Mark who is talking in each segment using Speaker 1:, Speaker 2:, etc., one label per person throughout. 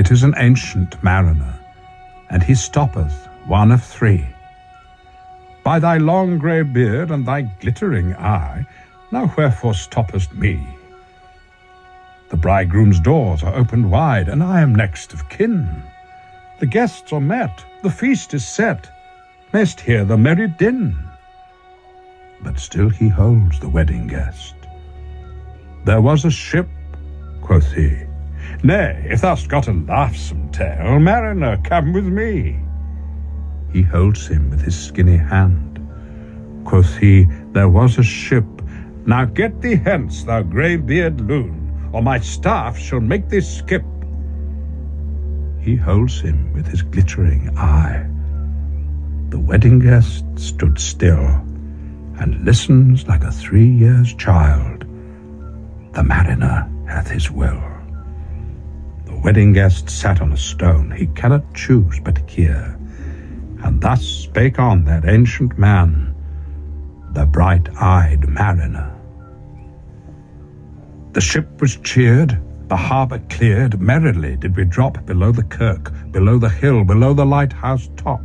Speaker 1: It is an ancient mariner, and he stoppeth one of three. By thy long grey beard and thy glittering eye, now wherefore stoppest me? The bridegroom's doors are opened wide, and I am next of kin. The guests are met, the feast is set, mayst hear the merry din. But still he holds the wedding guest. There was a ship, quoth he. Nay, if thou'st got a laughsome tale, mariner, come with me. He holds him with his skinny hand. Quoth he, there was a ship. Now get thee hence, thou grey-beard loon, or my staff shall make thee skip. He holds him with his glittering eye. The wedding guest stood still, and listens like a 3 years child. The mariner hath his will. The wedding guest sat on a stone, he cannot choose but hear. And thus spake on that ancient man, the bright-eyed mariner. The ship was cheered, the harbour cleared, merrily did we drop below the kirk, below the hill, below the lighthouse top.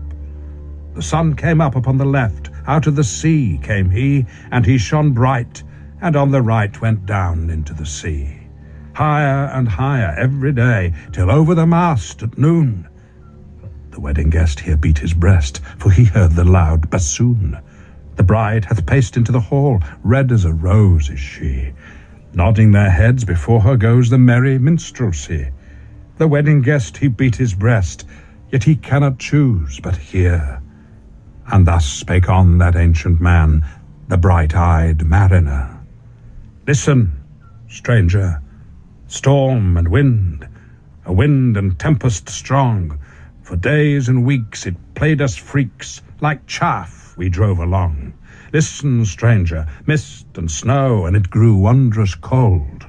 Speaker 1: The sun came up upon the left, out of the sea came he, and he shone bright, and on the right went down into the sea. Higher and higher every day, till over the mast at noon. The wedding guest here beat his breast, for he heard the loud bassoon. The bride hath paced into the hall, red as a rose is she. Nodding their heads before her goes the merry minstrelsy. The wedding guest he beat his breast, yet he cannot choose but hear. And thus spake on that ancient man, the bright-eyed mariner. Listen, stranger, storm and wind, a wind and tempest strong. For days and weeks it played us freaks, like chaff we drove along. Listen, stranger, mist and snow, and it grew wondrous cold.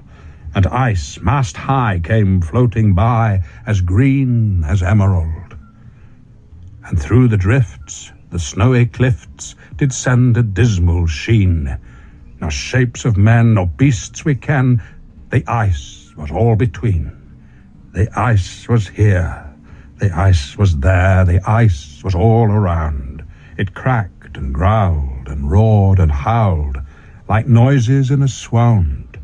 Speaker 1: And ice mast high came floating by, as green as emerald. And through the drifts, the snowy cliffs did send a dismal sheen. Nor shapes of men nor beasts we ken, the ice was all between. The ice was here, the ice was there, the ice was all around. It cracked and growled and roared and howled, like noises in a swound.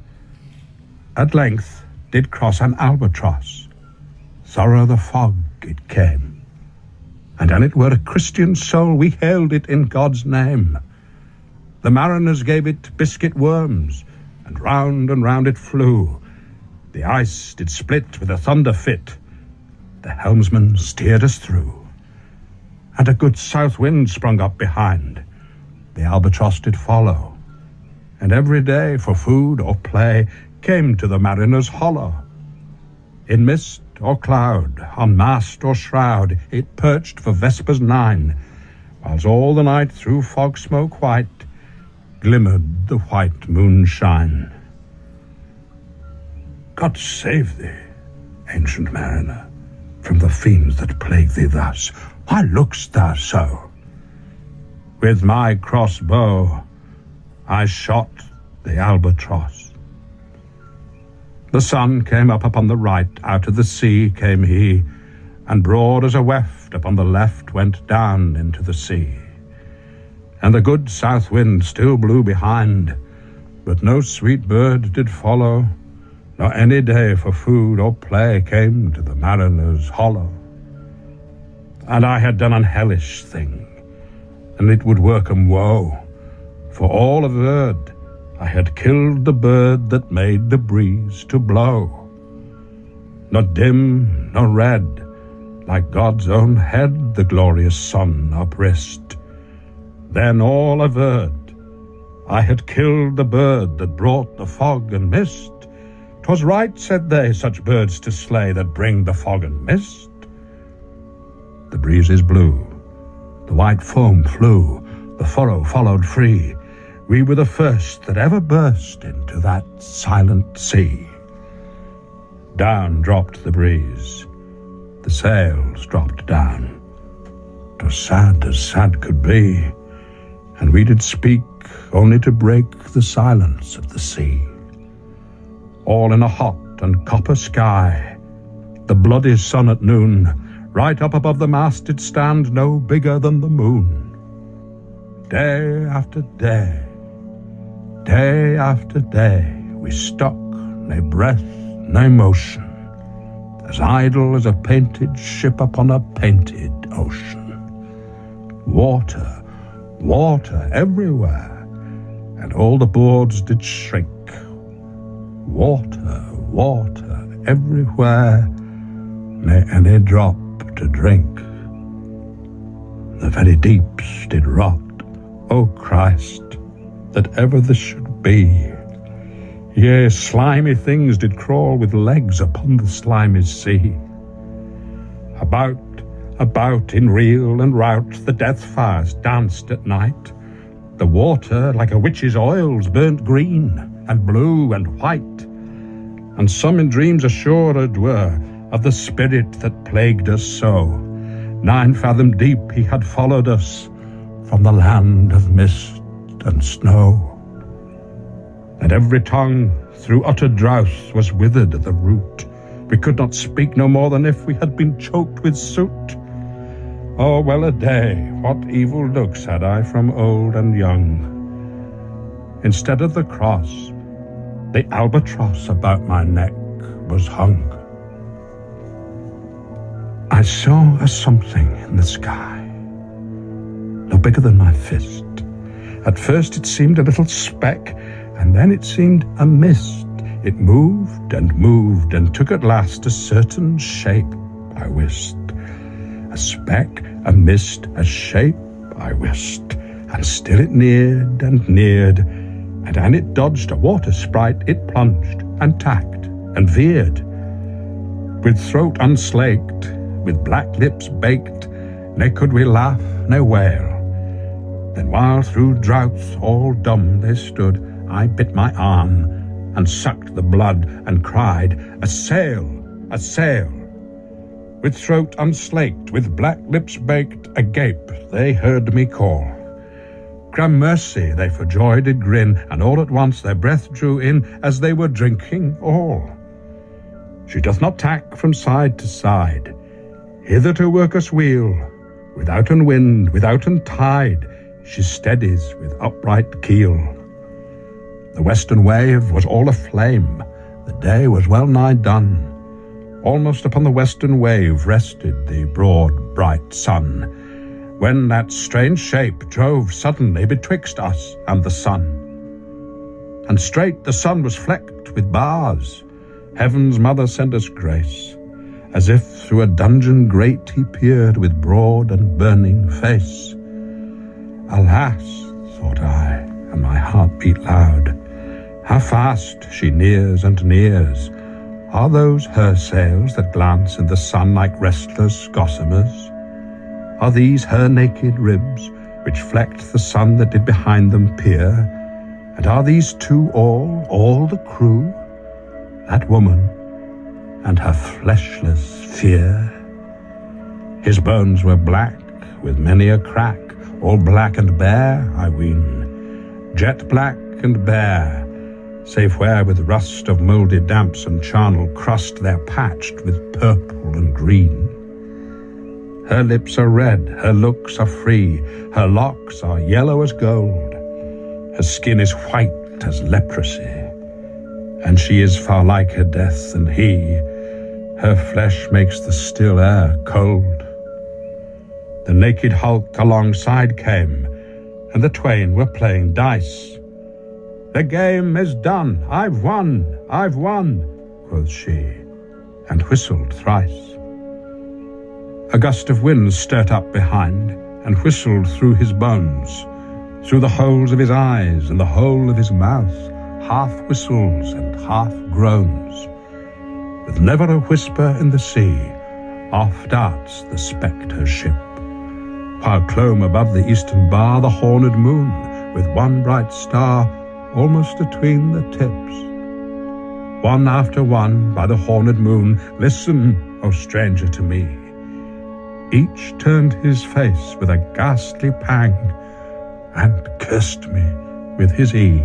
Speaker 1: At length did cross an albatross, thorough the fog it came. And an it were a Christian soul, we hailed it in God's name. The mariners gave it biscuit worms, and round it flew. The ice did split with a thunder fit, the helmsman steered us through. And a good south wind sprung up behind, the albatross did follow. And every day for food or play came to the mariner's hollow. In mist or cloud, on mast or shroud, it perched for vespers 9, whiles all the night through fog smoke white glimmered the white moonshine. God save thee, ancient mariner, from the fiends that plague thee thus. Why look'st thou so? With my crossbow I shot the albatross. The sun came up upon the right, out of the sea came he, and broad as a weft upon the left went down into the sea. And the good south wind still blew behind, but no sweet bird did follow, nor any day for food or play came to the mariner's hollow. And I had done an hellish thing, and it would work 'em woe, for all averred I had killed the bird that made the breeze to blow. Not dim nor red, like God's own head, the glorious sun uprist. Then all averred I had killed the bird that brought the fog and mist. 'Twas right, said they, such birds to slay that bring the fog and mist. The breezes blew, the white foam flew, the furrow followed free. We were the first that ever burst into that silent sea. Down dropped the breeze, the sails dropped down. 'Twas sad as sad could be, and we did speak only to break the silence of the sea. All in a hot and copper sky, The bloody sun at noon, right up above the mast did stand, no bigger than the moon. Day after day, day after day, we stuck, nae breath, nae motion, as idle as a painted ship upon a painted ocean. Water, water everywhere, and all the boards did shrink. Water, water everywhere, nae any drop to drink. The very deeps did rot. O Christ, that ever this should be. Yea, slimy things did crawl with legs upon the slimy sea. About, about in reel and rout, the death fires danced at night. The water, like a witch's oils, burnt green and blue and white. And some in dreams assured were of the spirit that plagued us so. 9 fathom deep he had followed us from the land of mist and snow. And every tongue through utter drouth was withered at the root. We could not speak no more than if we had been choked with soot. Oh, well a day, what evil looks had I from old and young. Instead of the cross, the albatross about my neck was hung. I saw a something in the sky, no bigger than my fist. At first it seemed a little speck, and then it seemed a mist. It moved and took at last a certain shape, I wist. A speck, a mist, a shape, I wist. And still it neared and neared, and an it dodged a water sprite, it plunged and tacked and veered. With throat unslaked, with black lips baked, ne could we laugh, ne wail. Then while through droughts all dumb they stood, I bit my arm and sucked the blood and cried, "A sail, a sail!" With throat unslaked, with black lips baked, agape they heard me call. Gramercy they for joy did grin, and all at once their breath drew in as they were drinking all. She doth not tack from side to side, hither to work us wheel, withouten wind, withouten tide, she steadies with upright keel. The western wave was all aflame, the day was well nigh done. Almost upon the western wave rested the broad bright sun, when that strange shape drove suddenly betwixt us and the sun. And straight the sun was flecked with bars. Heaven's mother sent us grace, as if through a dungeon grate he peered with broad and burning face. Alas, thought I, and my heart beat loud, how fast she nears and nears. Are those her sails that glance in the sun like restless gossamers? Are these her naked ribs, which flecked the sun that did behind them peer? And are these two all the crew? That woman and her fleshless fear? His bones were black, with many a crack, all black and bare, I ween, jet black and bare, save where with rust of mouldy damps and charnel crust they're patched with purple and green. Her lips are red, her looks are free, her locks are yellow as gold, her skin is white as leprosy, and she is far like her death than he, her flesh makes the still air cold. The naked hulk alongside came, and the twain were playing dice. The game is done, I've won, quoth she, and whistled thrice. A gust of wind stirred up behind, and whistled through his bones, through the holes of his eyes and the whole of his mouth, half whistles and half groans. With never a whisper in the sea, off darts the spectre ship, while clomb above the eastern bar the horned moon, with one bright star almost atween the tips. One after one by the horned moon, listen, O stranger, to me. Each turned his face with a ghastly pang, and cursed me with his ee.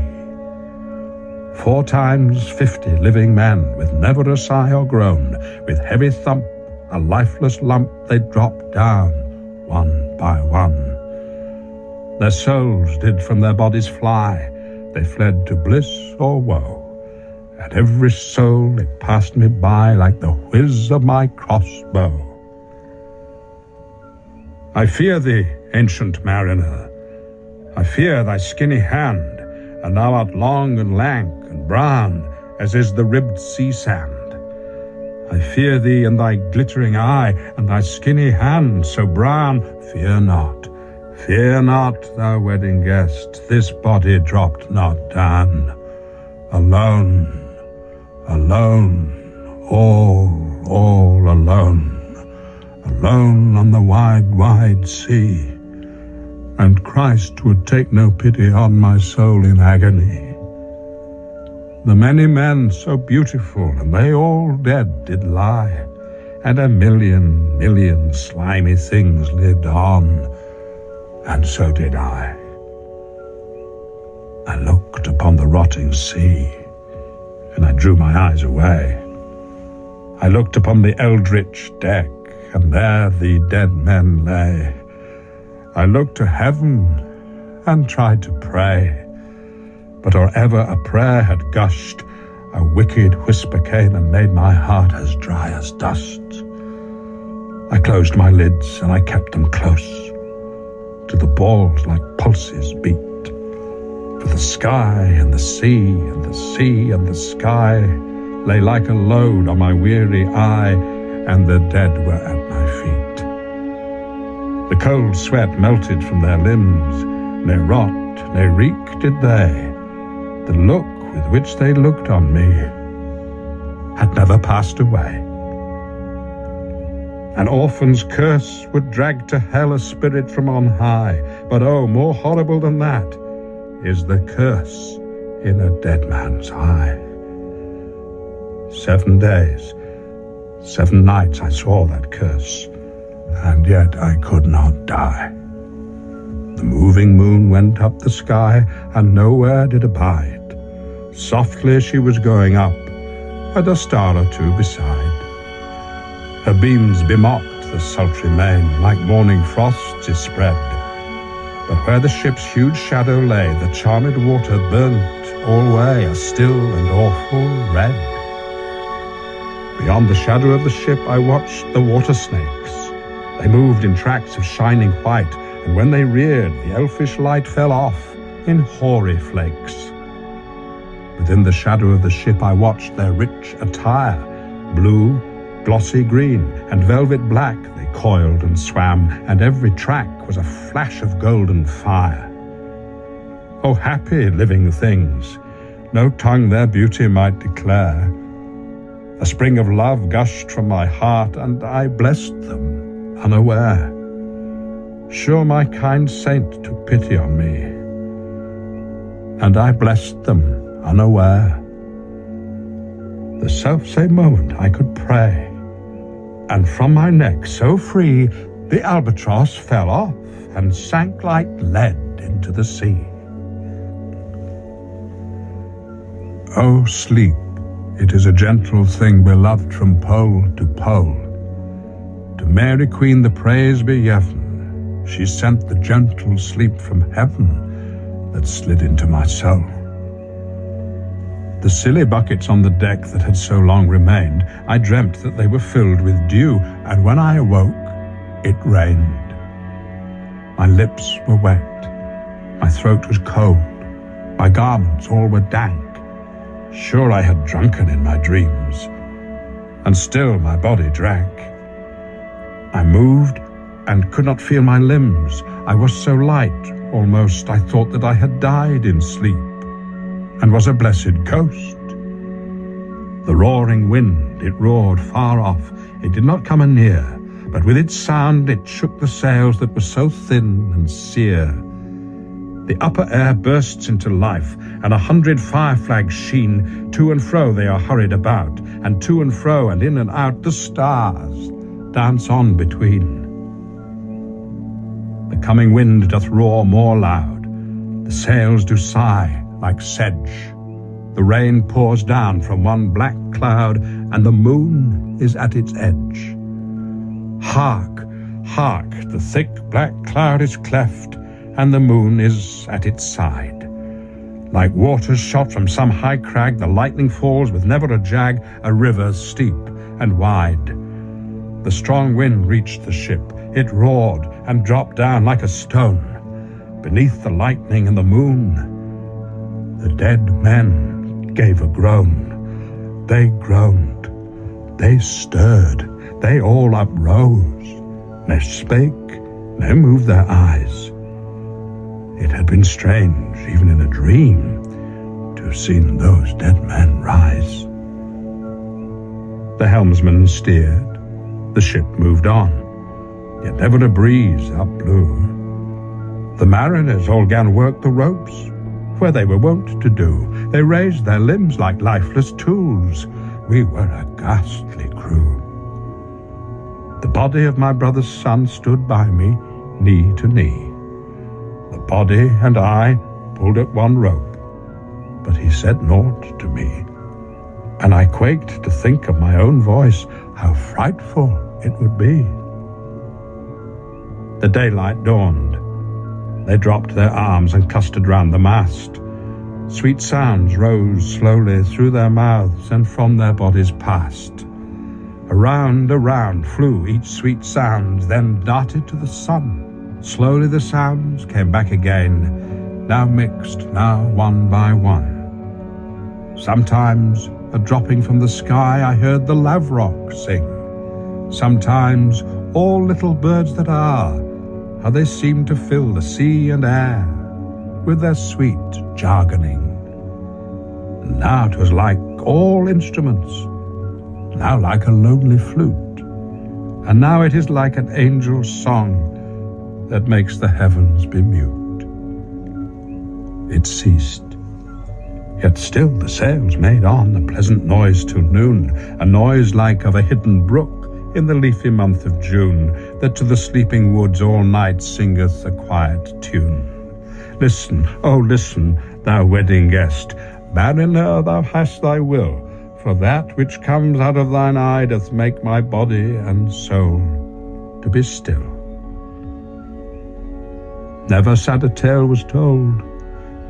Speaker 1: 4 times 50 living men, with never a sigh or groan, with heavy thump, a lifeless lump, they dropped down, one by one. Their souls did from their bodies fly, they fled to bliss or woe. At every soul it passed me by like the whiz of my crossbow. I fear thee, ancient mariner, I fear thy skinny hand, and thou art long and lank and brown, as is the ribbed sea sand. I fear thee and thy glittering eye, and thy skinny hand so brown. Fear not, thou wedding guest, this body dropped not down. Alone, alone, all alone on the wide, wide sea. And Christ would take no pity on my soul in agony. The many men so beautiful, and they all dead did lie, and a million slimy things lived on, and so did I. I looked upon the rotting sea, and I drew my eyes away. I looked upon the eldritch deck, and there the dead men lay. I looked to heaven and tried to pray, but or ever a prayer had gushed, a wicked whisper came and made my heart as dry as dust. I closed my lids and I kept them close, to the balls like pulses beat. For the sky and the sea and the sea and the sky lay like a load on my weary eye, and the dead were at my feet. The cold sweat melted from their limbs, ne rot, ne reek did they. The look with which they looked on me had never passed away. An orphan's curse would drag to hell a spirit from on high, but oh, more horrible than that is the curse in a dead man's eye. 7 days, 7 nights I saw that curse, and yet I could not die. The moving moon went up the sky, and nowhere did abide. Softly she was going up, and a star or two beside. Her beams bemocked the sultry main, like morning frosts is spread. But where the ship's huge shadow lay, the charmed water burnt alway a still and awful red. Beyond the shadow of the ship I watched the water snakes. They moved in tracks of shining white, and when they reared, the elfish light fell off in hoary flakes. Within the shadow of the ship I watched their rich attire. Blue, glossy green, and velvet black they coiled and swam, and every track was a flash of golden fire. Oh, happy living things! No tongue their beauty might declare. A spring of love gushed from my heart, and I blessed them unaware. Sure my kind saint took pity on me, and I blessed them unaware. The self-same moment I could pray, and from my neck so free the albatross fell off and sank like lead into the sea. Oh, sleep, it is a gentle thing beloved from pole to pole. To Mary Queen the praise be given, she sent the gentle sleep from heaven that slid into my soul. The silly buckets on the deck that had so long remained, I dreamt that they were filled with dew, and when I awoke, it rained. My lips were wet, my throat was cold, my garments all were dank. Sure I had drunken in my dreams, and still my body drank. I moved and could not feel my limbs. I was so light, almost I thought that I had died in sleep, and was a blessed ghost. The roaring wind, it roared far off. It did not come anear, but with its sound it shook the sails that were so thin and sere. The upper air bursts into life, and 100 fire flags sheen. To and fro they are hurried about, and to and fro and in and out the stars dance on between. The coming wind doth roar more loud, the sails do sigh like sedge, The rain pours down from one black cloud, and the moon is at its edge. Hark, hark, the thick black cloud is cleft, and the moon is at its side. Like waters shot from some high crag, the lightning falls with never a jag, a river steep and wide. The strong wind reached the ship. It roared and dropped down like a stone. Beneath the lightning and the moon, the dead men gave a groan. They groaned, they stirred, they all uprose. Ne spake, ne moved their eyes. It had been strange, even in a dream, to have seen those dead men rise. The helmsman steered, the ship moved on, yet never a breeze up blew. The mariners all gan work the ropes, where they were wont to do. They raised their limbs like lifeless tools. We were a ghastly crew. The body of my brother's son stood by me, knee to knee. The body and I pulled at one rope, but he said naught to me. And I quaked to think of my own voice, how frightful it would be. The daylight dawned. They dropped their arms and clustered round the mast. Sweet sounds rose slowly through their mouths and from their bodies passed. Around, around flew each sweet sound, then darted to the sun. Slowly the sounds came back again, now mixed, now one by one. Sometimes, a dropping from the sky, I heard the lavrock sing. Sometimes, all little birds that are, how they seemed to fill the sea and air with their sweet jargoning. And now 'twas like all instruments, now like a lonely flute, and now it is like an angel's song that makes the heavens be mute. It ceased, yet still the sails made on a pleasant noise till noon, a noise like of a hidden brook in the leafy month of June, that to the sleeping woods all night singeth a quiet tune. Listen, oh listen, thou wedding guest, mariner, thou hast thy will, for that which comes out of thine eye doth make my body and soul to be still. Never sadder tale was told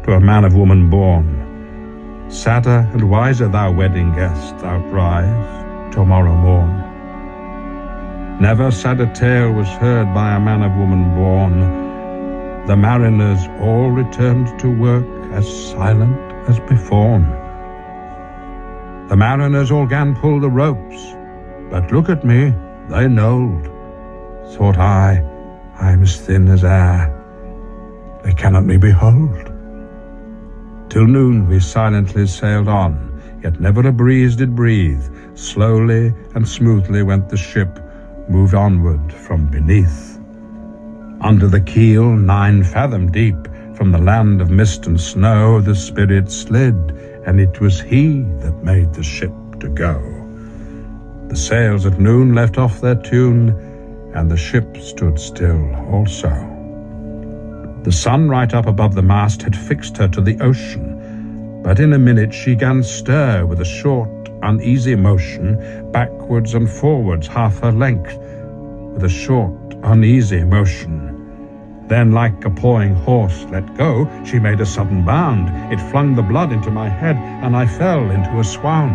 Speaker 1: to a man of woman born. Sadder and wiser, thou wedding guest, thou'lt rise tomorrow morn. Never sadder tale was heard by a man of woman born. The mariners all returned to work as silent as before. The mariners all gan pull the ropes, but look at me, they knowed. Thought I am as thin as air, they cannot me behold. Till noon we silently sailed on, yet never a breeze did breathe. Slowly and smoothly went the ship, moved onward from beneath. Under the keel, 9 fathom deep, from the land of mist and snow, the spirit slid, and it was he that made the ship to go. The sails at noon left off their tune, and the ship stood still also. The sun right up above the mast had fixed her to the ocean, but in a minute she gan stir with a short, uneasy motion, backwards and forwards half her length, with a short, uneasy motion. Then, like a pawing horse let go, she made a sudden bound. It flung the blood into my head, and I fell into a swound.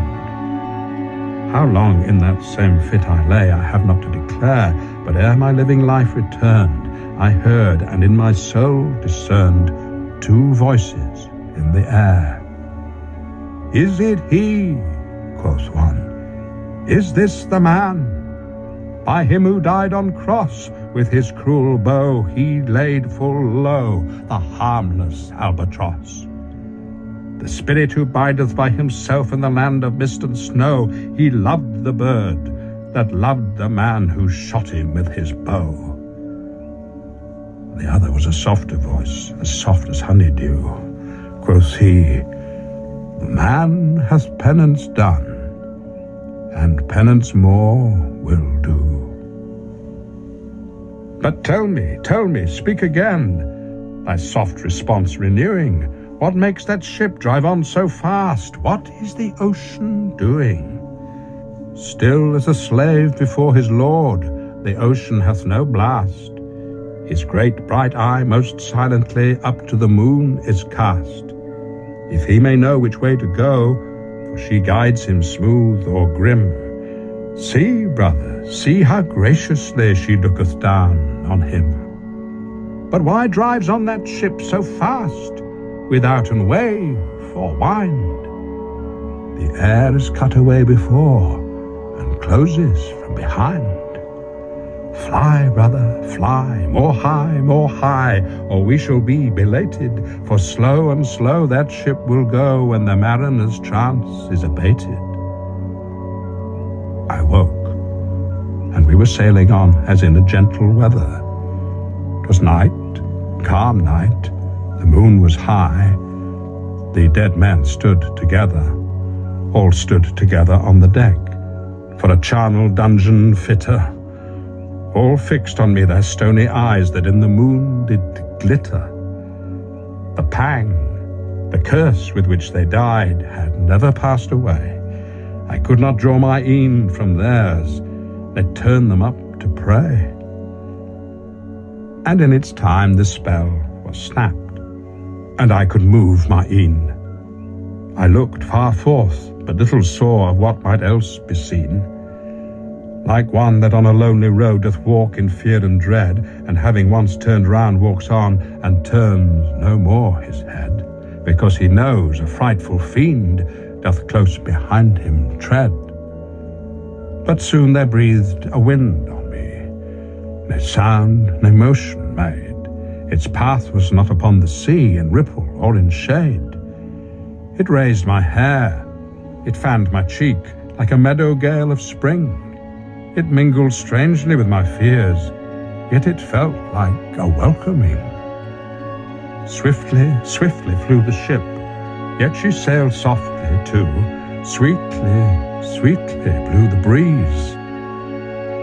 Speaker 1: How long in that same fit I lay, I have not to declare, but ere my living life returned, I heard, and in my soul discerned, 2 voices in the air. Is it he, quoth one, is this the man? By him who died on cross, with his cruel bow he laid full low the harmless albatross. The spirit who bideth by himself in the land of mist and snow, he loved the bird that loved the man who shot him with his bow. The other was a softer voice, as soft as honeydew. Quoth he, the man hath penance done, and penance more will do. But tell me, speak again, thy soft response renewing, What makes that ship drive on so fast? What is the ocean doing? Still as a slave before his lord, the ocean hath no blast. His great bright eye most silently up to the moon is cast. If he may know which way to go, for she guides him smooth or grim. See, brother, see how graciously she looketh down on him. But why drives on that ship so fast, withouten wave or wind? The air is cut away before, and closes from behind. Fly, brother, fly, more high, or we shall be belated, for slow and slow that ship will go when the mariner's trance is abated. I woke, and we were sailing on as in a gentle weather. 'Twas night, calm night, the moon was high, the dead men stood together, all stood together on the deck, for a charnel dungeon fitter. All fixed on me their stony eyes that in the moon did glitter. The pang, the curse with which they died had never passed away. I could not draw my een from theirs, they turned them up to pray. And in its time the spell was snapped, and I could move my een. I looked far forth, but little saw of what might else be seen. Like one that on a lonely road doth walk in fear and dread, and having once turned round walks on, and turns no more his head, because he knows a frightful fiend doth close behind him tread. But soon there breathed a wind on me, no sound, no motion made. Its path was not upon the sea, in ripple or in shade. It raised my hair, it fanned my cheek, like a meadow gale of spring. It mingled strangely with my fears, yet it felt like a welcoming. Swiftly, swiftly flew the ship, yet she sailed softly too. Sweetly, sweetly blew the breeze,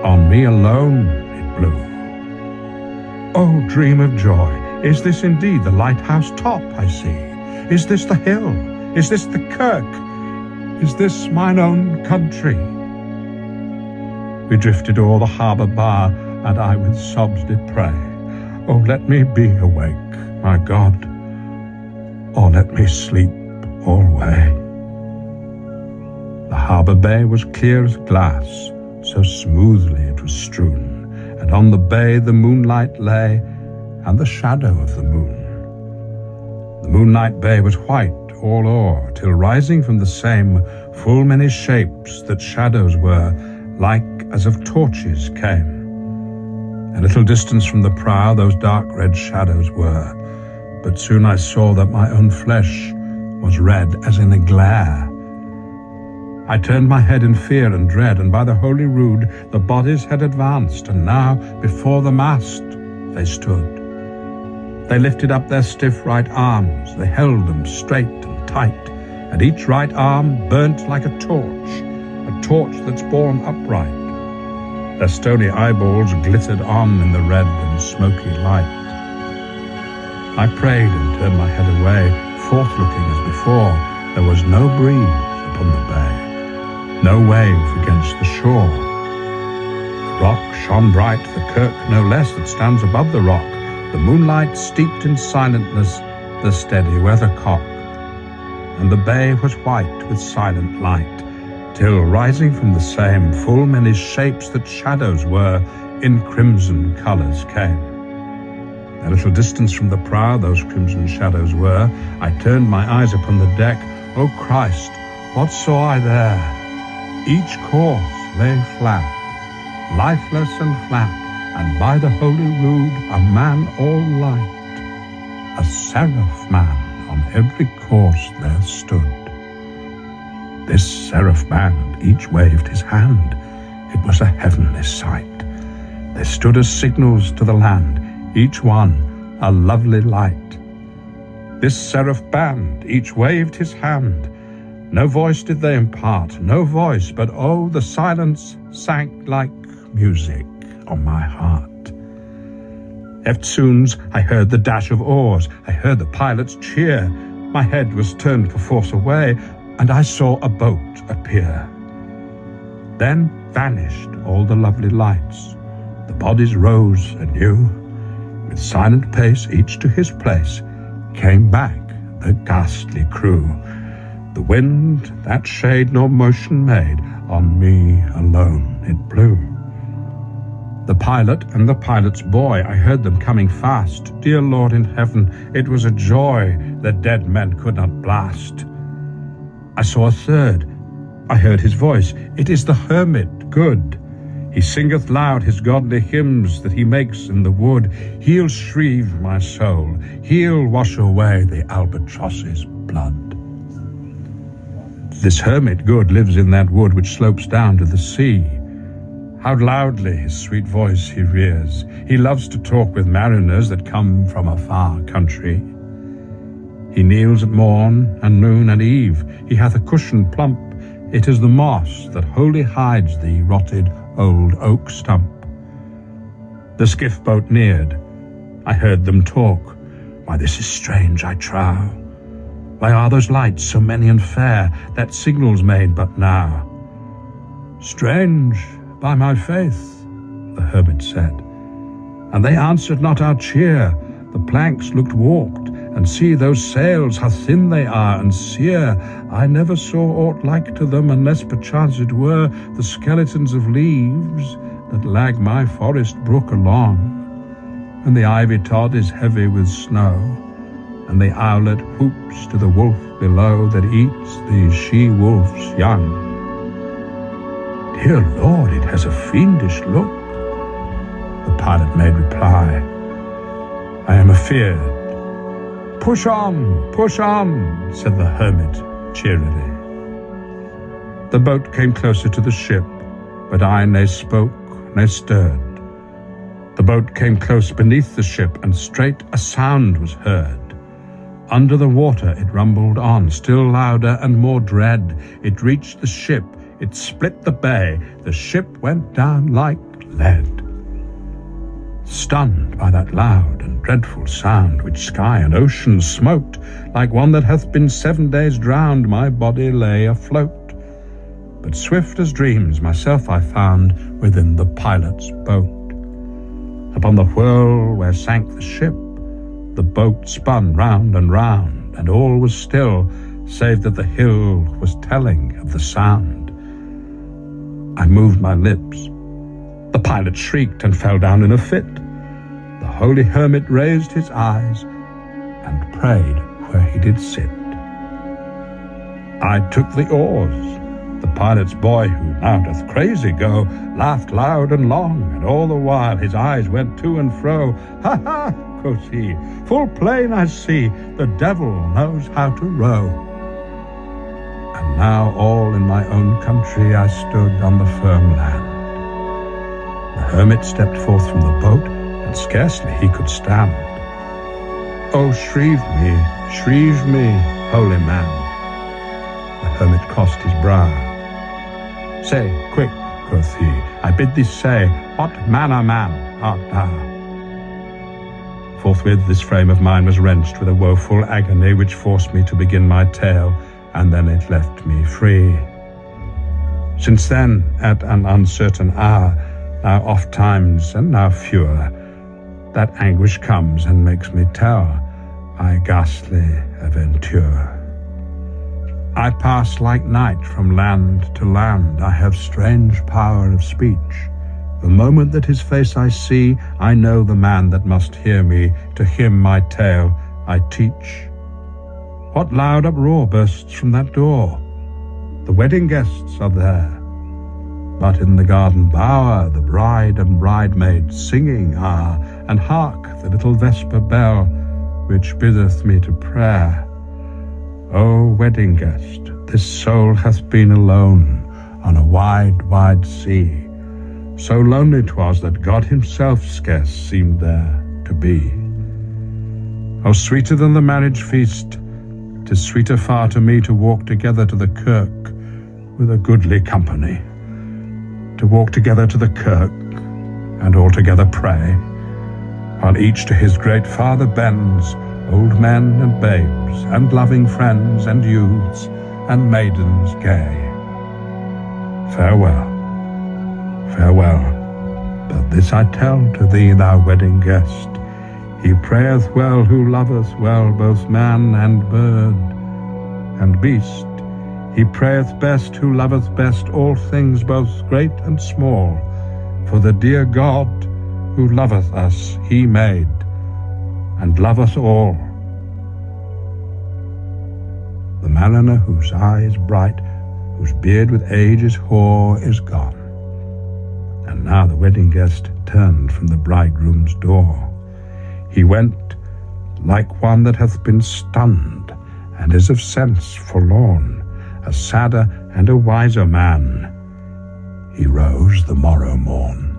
Speaker 1: on me alone it blew. Oh, dream of joy, is this indeed the lighthouse top I see? Is this the hill? Is this the kirk? Is this mine own country? We drifted o'er the harbour bar, and I with sobs did pray, oh, let me be awake, my God, or let me sleep alway. The harbour bay was clear as glass, so smoothly it was strewn, and on the bay the moonlight lay, and the shadow of the moon. The moonlight bay was white all o'er, till rising from the same full many shapes that shadows were, like as of torches came. A little distance from the prow those dark red shadows were, but soon I saw that my own flesh was red as in a glare. I turned my head in fear and dread, and by the holy rood the bodies had advanced, and now before the mast they stood. They lifted up their stiff right arms, they held them straight and tight, and each right arm burnt like a torch that's borne upright. Their stony eyeballs glittered on in the red and smoky light. I prayed and turned my head away, forth looking as before. There was no breeze upon the bay, no wave against the shore. The rock shone bright, the kirk no less that stands above the rock, the moonlight steeped in silentness the steady weathercock. And the bay was white with silent light, till rising from the same full many shapes that shadows were, in crimson colours came. A little distance from the prow those crimson shadows were. I turned my eyes upon the deck. O Christ, what saw I there? Each corse lay flat, lifeless and flat, and by the holy rood a man all light, a seraph man on every corse there stood. This seraph man each waved his hand, it was a heavenly sight. They stood as signals to the land, each one a lovely light. This seraph band each waved his hand, no voice did they impart, no voice, but oh, the silence sank like music on my heart. Eftsoons I heard the dash of oars, I heard the pilots cheer, My head was turned perforce away, and I saw a boat appear. Then vanished all the lovely lights. The bodies rose anew. With silent pace, each to his place, came back the ghastly crew. The wind, that shade nor motion made, on me alone it blew. The pilot and the pilot's boy, I heard them coming fast. Dear Lord in heaven, it was a joy that dead men could not blast. I saw a third. I heard his voice. It is the hermit good. He singeth loud his godly hymns that he makes in the wood. He'll shrieve my soul. He'll wash away the albatross's blood. This hermit good lives in that wood which slopes down to the sea. How loudly his sweet voice he rears. He loves to talk with mariners that come from a far country. He kneels at morn and noon and eve. He hath a cushion plump. It is the moss that wholly hides the rotted old oak stump. The skiff boat neared. I heard them talk. Why, this is strange, I trow. Why are those lights so many and fair, that signals made but now? Strange, by my faith, the hermit said. And they answered not our cheer. The planks looked warped, and see those sails, how thin they are and sere. I never saw aught like to them, unless perchance it were the skeletons of leaves that lag my forest brook along. And the ivy tod is heavy with snow, and the owlet whoops to the wolf below that eats the she-wolf's young. Dear Lord, it has a fiendish look, the pilot made reply. I am afeard. Push on, said the hermit cheerily. The boat came closer to the ship, but I ne spoke, ne stirred. The boat came close beneath the ship, and straight a sound was heard. Under the water it rumbled on, still louder and more dread. It reached the ship, it split the bay, the ship went down like lead. Stunned by that loud and dreadful sound, which sky and ocean smote, like one that hath been 7 days drowned, my body lay afloat. But swift as dreams myself I found within the pilot's boat. Upon the whirl where sank the ship, the boat spun round, and all was still, save that the hill was telling of the sound. I moved my lips. The pilot shrieked and fell down in a fit. The holy hermit raised his eyes and prayed where he did sit. I took the oars. The pilot's boy, who now doth crazy go, laughed loud and long, and all the while his eyes went to and fro. Ha, ha, quoth he, full plain I see, the devil knows how to row. And now all in my own country I stood on the firm land. The hermit stepped forth from the boat, and scarcely he could stand. Oh, shrieve me, holy man. The hermit crossed his brow. Say, quick, quoth he, I bid thee say, what manner man art thou? Forthwith this frame of mine was wrenched with a woeful agony, which forced me to begin my tale, and then it left me free. Since then, at an uncertain hour, now oft times and now fewer, that anguish comes and makes me tell my ghastly aventure. I pass like night from land to land. I have strange power of speech. The moment that his face I see, I know the man that must hear me. To him my tale I teach. What loud uproar bursts from that door? The wedding guests are there. But in the garden bower the bride and bridemaid singing are, and hark the little vesper bell, which biddeth me to prayer. O wedding guest, this soul hath been alone on a wide, wide sea. So lonely 'twas that God himself scarce seemed there to be. O sweeter than the marriage feast, 'tis sweeter far to me to walk together to the kirk with a goodly company. To walk together to the kirk, and all together pray, while each to his great Father bends, old men and babes, and loving friends, and youths, and maidens gay. Farewell, farewell, but this I tell to thee, thou wedding guest, he prayeth well who loveth well both man and bird and beast. He prayeth best who loveth best all things both great and small, for the dear God who loveth us he made, and loveth all. The mariner whose eye is bright, whose beard with age is hoar, is gone. And now the wedding guest turned from the bridegroom's door. He went like one that hath been stunned, and is of sense forlorn, a sadder and a wiser man. He rose the morrow morn.